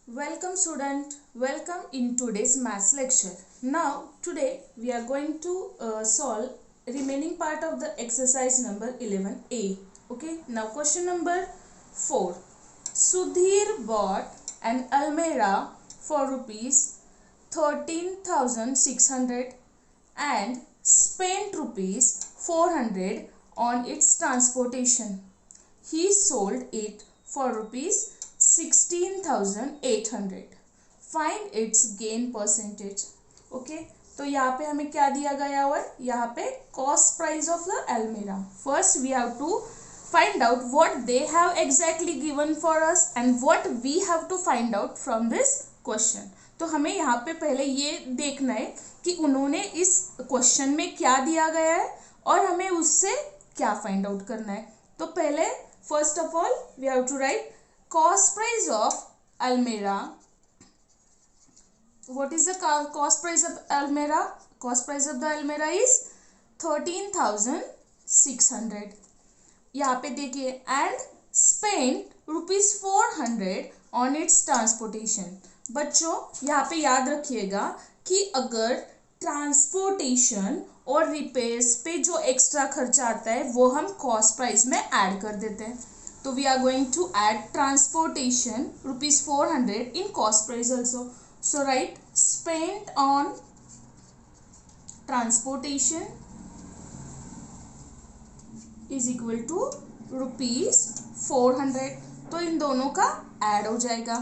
Welcome student, welcome in today's maths lecture. Now today we are going to solve remaining part of the exercise number 11a. Okay, now question number 4. Sudhir bought an Almera for rupees 13,600 and spent rupees 400 on its transportation. He sold it for rupees 16,800. Find its gain percentage. Okay तो यहाँ पे हमें क्या दिया गया हुआ है, यहाँ पे cost price of the almirah. First we have to find out what they have exactly given for us and what we have to find out from this question. तो हमें यहाँ पे पहले ये देखना है कि उन्होंने इस क्वेश्चन में क्या दिया गया है और हमें उससे क्या फाइंड आउट करना है. तो पहले first of all we have to write cost price of Almera. What is the cost price of Almera? Cost price of the Almera is 13,600. यहाँ पे देखिए and spent rupees 400 on its transportation. बच्चों यहाँ पे याद रखिएगा कि अगर ट्रांसपोर्टेशन और रिपेयर्स पे जो एक्स्ट्रा खर्चा आता है वो हम कॉस्ट प्राइस में ऐड कर देते हैं. So we are going to add transportation rupees 400 in cost price also. So write spent on transportation is equal to rupees 400. तो इन दोनों का ऐड हो जाएगा.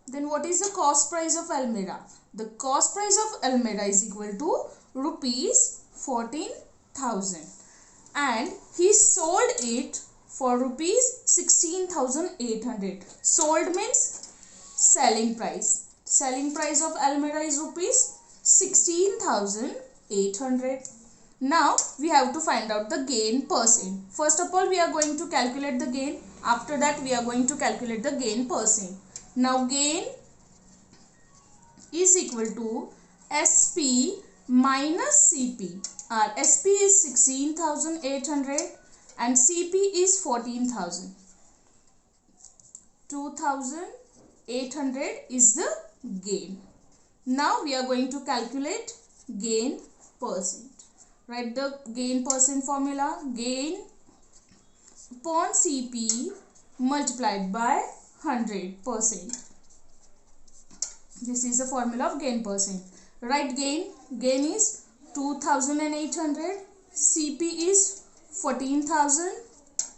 Then what is the cost price of Almera? The cost price of Almera is equal to rupees 14,000. And he sold it for rupees 16,800. Sold means selling price. Selling price of Almera is rupees 16,800. Now we have to find out the gain percent. First of all we are going to calculate the gain. After that we are going to calculate the gain percent. Now gain is equal to SP minus CP. Our SP is 16,800 and CP is 14,000. 2,800 is the gain. Now we are going to calculate gain percent. Write the gain percent formula. Gain upon CP multiplied by 100%. This is the formula of gain percent. Write gain. Gain is 2,800. CP is 14,000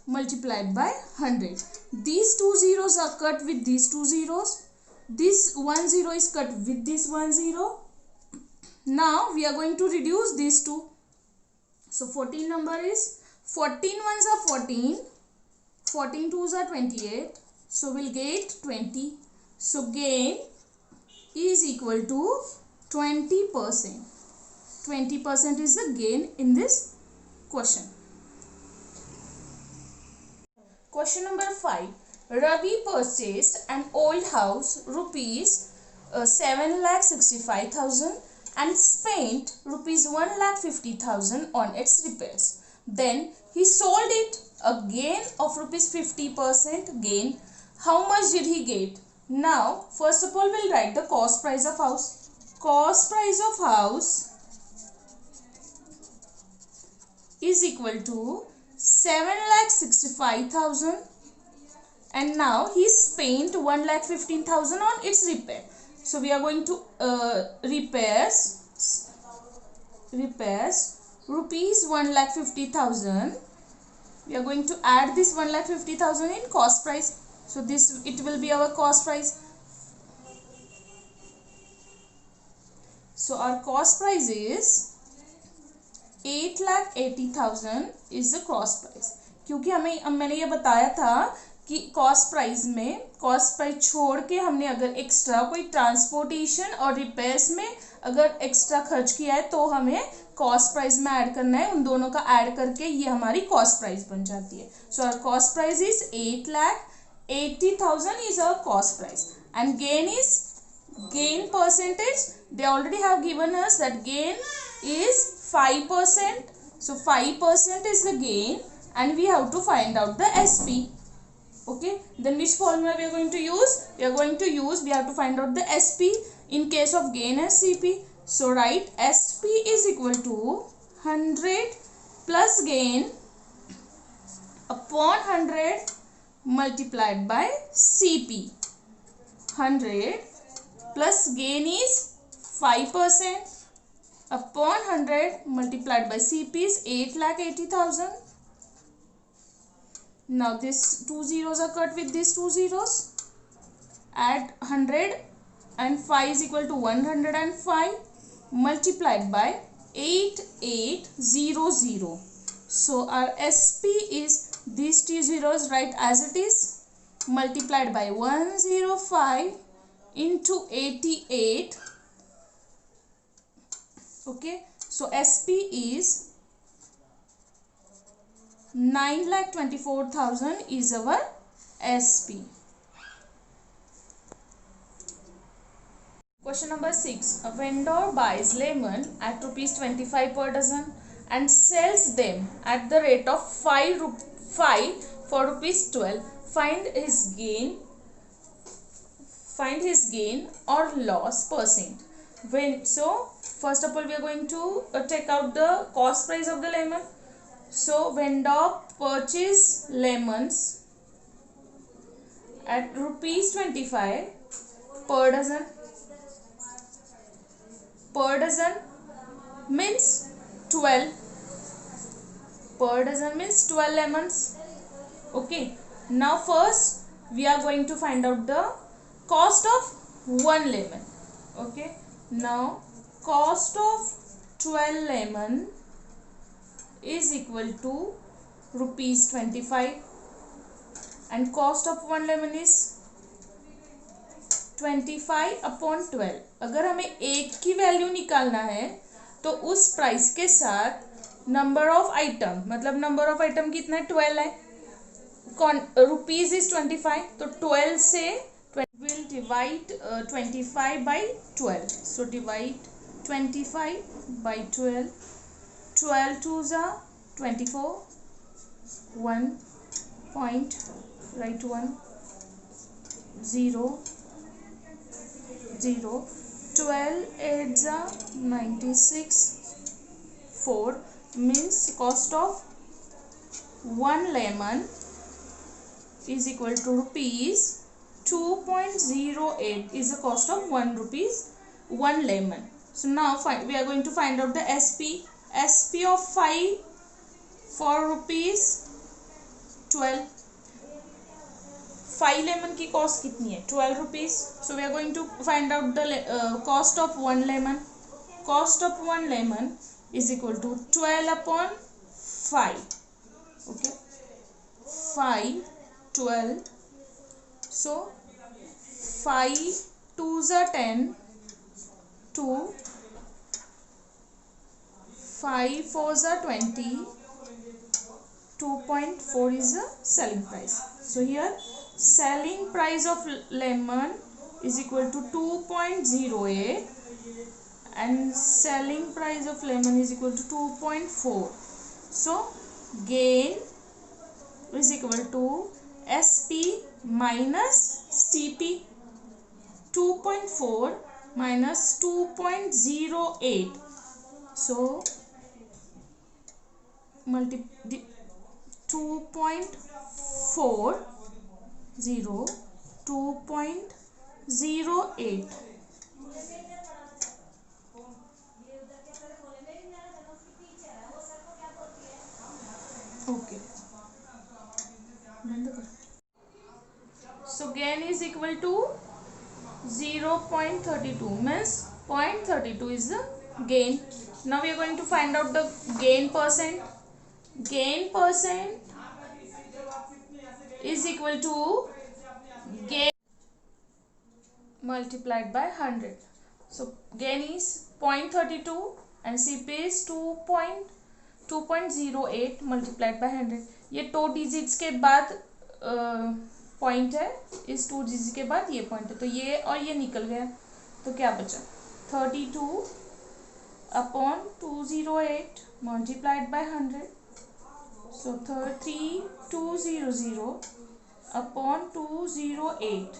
multiplied by 100. These two zeros are cut with these two zeros. This 1 0 is cut with this 1 0. Now we are going to reduce these two. So 14 number is 14 ones are 14. 14 twos are 28. So we'll get 20. So gain is equal to 20%. 20% is the gain in this question. Question number 5. Ravi purchased an old house rupees 7,65,000 and spent rupees 1,50,000 on its repairs. Then he sold it a gain of rupees 50% gain. How much did he get? Now first of all we'll write the cost price of house. Cost price of house is equal to 7,65,000 and now he spent 1,15,000 on its repair. So we are going to repairs rupees 1,50,000. We are going to add this 1,50,000 in cost price. So this it will be our cost price. So our cost price is 8,80,000 is the cost price. क्योंकि मैंने ये बताया था कि cost price में cost price छोड़ के हमने अगर एक्स्ट्रा कोई ट्रांसपोर्टेशन और रिपेयर्स में अगर एक्स्ट्रा खर्च किया है तो हमें कॉस्ट प्राइस में ऐड करना है. उन दोनों का ऐड करके ये हमारी कॉस्ट प्राइस बन जाती है. So our cost price is 8,80,000 is our cost price. And gain is gain percentage. They already have given us that gain is 5%. So 5% is the gain and we have to find out the SP. Okay, then which formula we are going to use? We have to find out the SP in case of gain as CP. So write SP is equal to 100 plus gain upon 100 multiplied by CP. 100 plus gain is 5% upon 100 multiplied by CP is 8,80,000. Now this two zeros are cut with these two zeros. Add 100 and 5 is equal to 105 multiplied by 8800. So our SP is these two zeros, right as it is, multiplied by 105 into 88. Okay, so SP is 9,24,000 is our SP. Question number 6. A vendor buys lemon at rupees 25 per dozen and sells them at the rate of 5 for rupees 12. Find his gain or loss percent. So first of all we are going to take out the cost price of the lemon. So vendor purchase lemons at rupees 25 per dozen. Per dozen means 12. Per dozen means 12 lemons. Okay. Now first we are going to find out the cost of one lemon. Okay. Now cost of 12 lemon is equal to rupees 25 and cost of one lemon is 25 upon 12. अगर हमें एक की value निकालना है तो उस price के साथ नंबर ऑफ आइटम, मतलब नंबर ऑफ आइटम कितना है, 12 है, रुपीज इज 25, तो 12 से will divide 25 by 12. So divide 25 by 12. 12 2s are 24. 1 point, write 1 0 0. 12 8s are 96. 4 means cost of one lemon is equal to rupees 2.08 is the cost of 1 rupees 1 lemon. So now we are going to find out the SP of 5 for rupees 12. 5 lemon की cost कितनी है, 12 rupees. So we are going to find out the cost of 1 lemon. Cost of 1 lemon is equal to 12 upon 5. Okay, 5 12. So 5 2s are 10. 2 5 4s are 20. 2.4 is the selling price. So here selling price of lemon is equal to 2.08 and selling price of lemon is equal to 2.4. So gain is equal to SP minus CP. 2.4 minus 2.08. So 2.40 2.08. Okay. So gain is equal to 0.32 means 0.32 is the gain. Now we are going to find out the gain percent. Gain percent is equal to gain multiplied by 100. So gain is 0.32 and CP is 2.08 multiplied by 100. ये 2 digits के बाद point है, इस 2 digit के बाद ये point है, तो ये और ये निकल गया, तो क्या बचा 32 upon 208 multiplied by 100. So 3200 upon 208.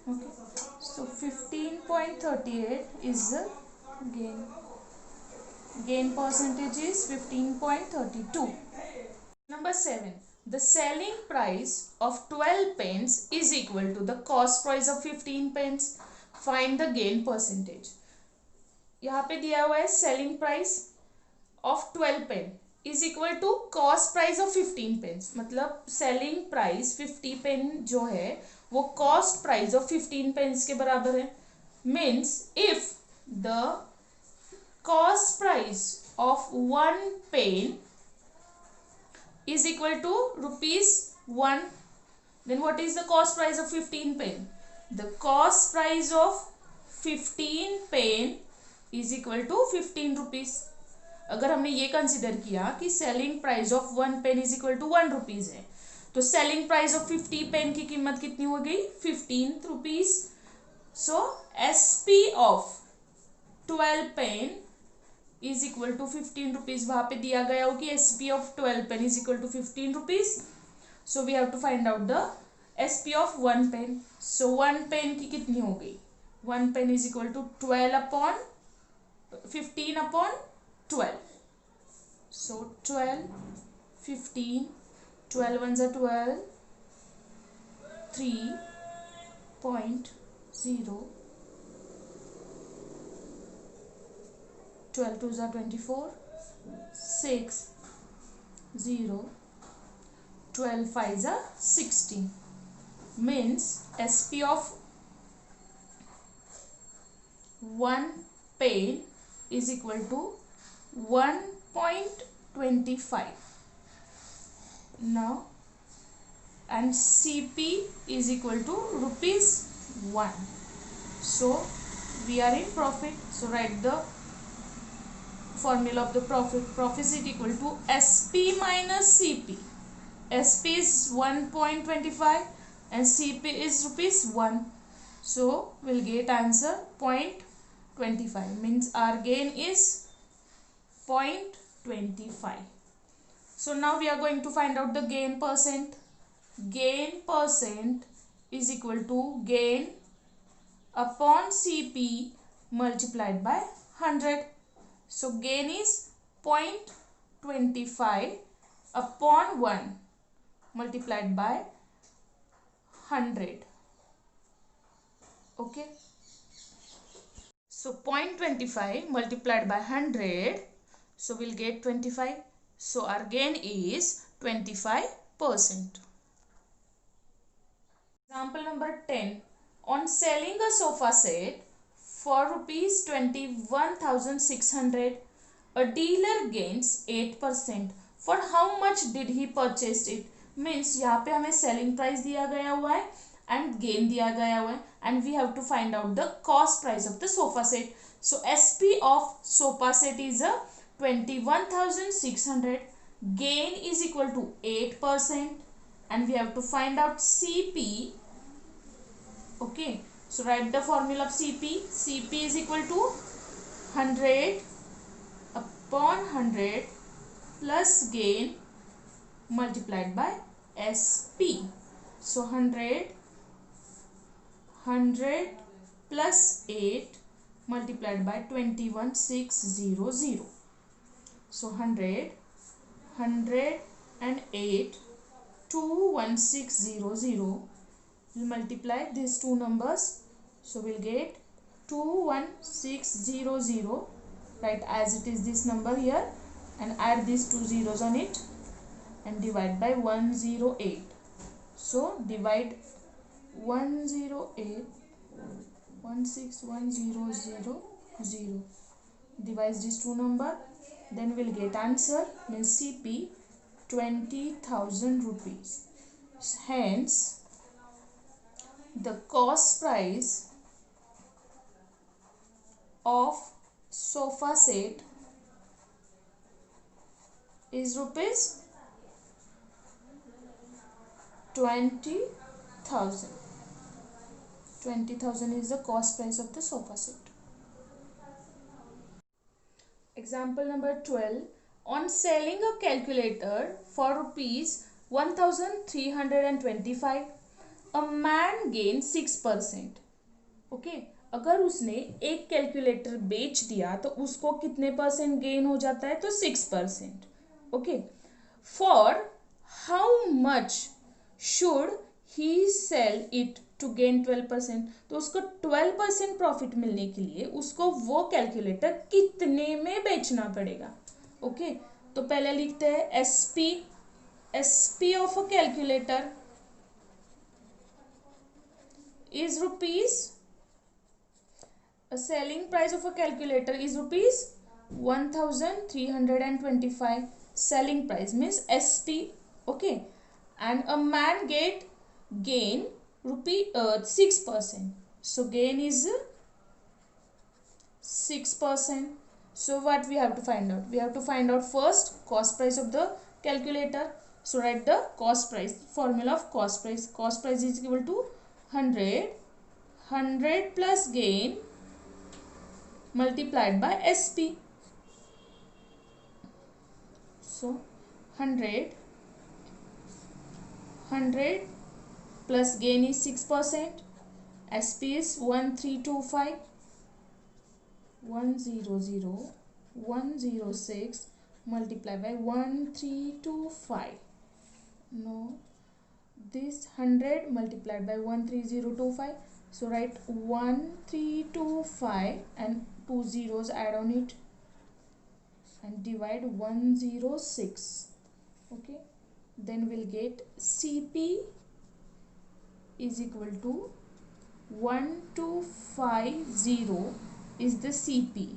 Okay, so 15.38 is the gain. Gain percentage is 15.32. Number 7. The selling price of 12 pence is equal to the cost price of 15 pence. Find the gain percentage. यहाँ पे दिया हुआ है selling price of 12 pen is equal to cost price of 15 pence. मतलब selling price 50 pen जो है वो cost price of 15 pence के बराबर है. Means if the cost price of 1 pen is equal to rupees 1, then what is the cost price of 15 pen? The cost price of 15 pen is equal to 15 rupees. अगर हमने ये consider किया कि selling price of 1 pen is equal to 1 rupees है, तो selling price of 50 pen की कीमत कितनी हो गई? 15 rupees. So SP of 12 pen is equal to 15 rupees. वहां पे दिया गया हो कि SP of 12 pen is equal to 15 rupees. So we have to find out the SP of 1 pen. सो 1 पेन की कितनी हो गई? 1 pen is equal to 12 upon 15 upon 12. So 12, 15, 12 ones are 12, 3.0, 12 twos are 24, 6, 0, 12 fives are 16. Means SP of 1 pen is equal to 1.25. Now and CP is equal to rupees 1. So we are in profit. So write the formula of the profit. Profit is equal to SP minus CP. SP is 1.25 and CP is rupees 1. So we'll get answer 0.25. Means our gain is 0.25. So now we are going to find out the gain percent. Gain percent is equal to gain upon CP multiplied by 100. So gain is 0.25 upon 1 multiplied by 100. Okay. So 0.25 multiplied by 100. So we'll get 25. So our gain is 25%. Example number 10. On selling a sofa set for rupees 21,600, a dealer gains 8%. For how much did he purchase it? Means यहाँ पे हमें selling price दिया गया हुआ है and gain दिया गया हुआ है and we have to find out the cost price of the sofa set. So SP of sofa set is a 21,600. Gain is equal to 8% and we have to find out CP. Okay, so write the formula of CP. CP is equal to 100 upon 100 plus gain multiplied by SP. So 100 plus 8 multiplied by 21,600. So 100 and 8, 21600. We'll multiply these two numbers. So we'll get 21600. Right, as it is this number here and add these two zeros on it and divide by 108. So divide 108 161,000. Divide these two number, then we'll get answer. Means CP 20,000 rupees. Hence the cost price of sofa set is rupees 20,000. 20,000 is the cost price of the sofa set. Example number 12. On selling a calculator for rupees 1325, a man gained 6%. Okay, अगर उसने एक calculator बेच दिया तो उसको कितने percent gain हो जाता है? तो 6%. Okay, for how much should he sell it to gain 12%. तो उसको 12% प्रॉफिट मिलने के लिए उसको वो कैलकुलेटर कितने में बेचना पड़ेगा? ओके, तो पहले लिखते हैं SP of a calculator is rupees, a selling price of a calculator is rupees 1325. selling price means SP. Okay, and a man gain rupee 6%. so gain is 6%. so what we have to find out? We have to find out first cost price of the calculator. so write the cost price, formula of cost price. Cost price is equal to 100 plus gain multiplied by SP. so 100 plus gain is 6%. SP is 1325. 106 multiplied by 1325. no, this 100 multiplied by 13025. so write 1325 and 2 zeros add on it and divide 106. okay, then we'll get CP is equal to 1250 is the CP.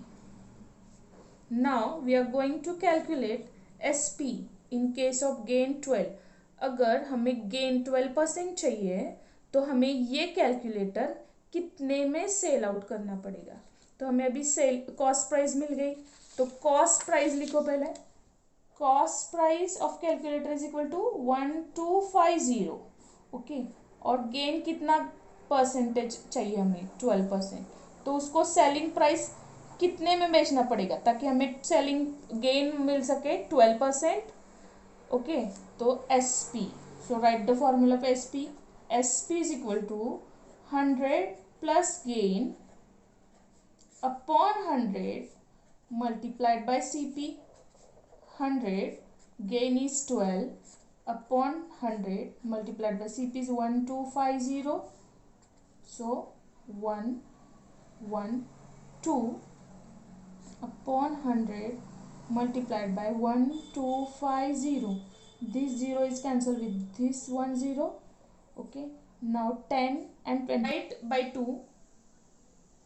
now we are going to calculate SP in case of gain 12. अगर हमें gain 12% चाहिए तो हमें ये calculator कितने में sell out करना पड़ेगा? तो हमें अभी सेल कॉस्ट प्राइस मिल गई, तो कॉस्ट प्राइस लिखो पहले. Cost price of calculator is equal to 1250. Okay, और गेन कितना परसेंटेज चाहिए हमें? 12%. तो उसको सेलिंग प्राइस कितने में बेचना पड़ेगा ताकि हमें सेलिंग गेन मिल सके? 12%. ओके, तो SP. so write the formula of SP. SP is equal to 100 plus gain upon 100 multiplied by CP. 100 gain is 12 upon 100 multiplied by CP is 1250. so 112 upon 100 multiplied by 1250. this 0 is cancelled with this 10. okay, now 10 and 20 right by 2.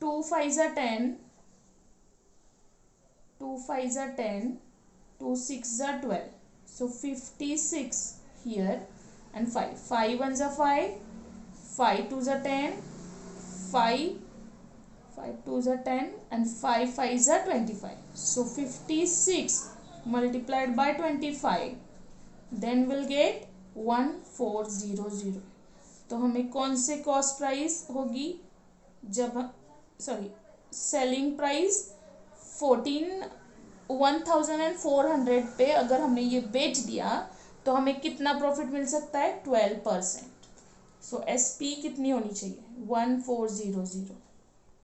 2 5s are 10, 2 5s are 10, 2 6s are 12. so 56 here and 5 1s are 5, 5 2s are 10, 5 2s are 10 and 5 5s are 25. so 56 multiplied by 25, then we'll get 1400. तो हमें कौन से cost price होगी? जब selling price 1400 पे अगर हमने ये बेच दिया तो हमें कितना प्रॉफिट मिल सकता है? 12%. सो SP कितनी होनी चाहिए? 1400.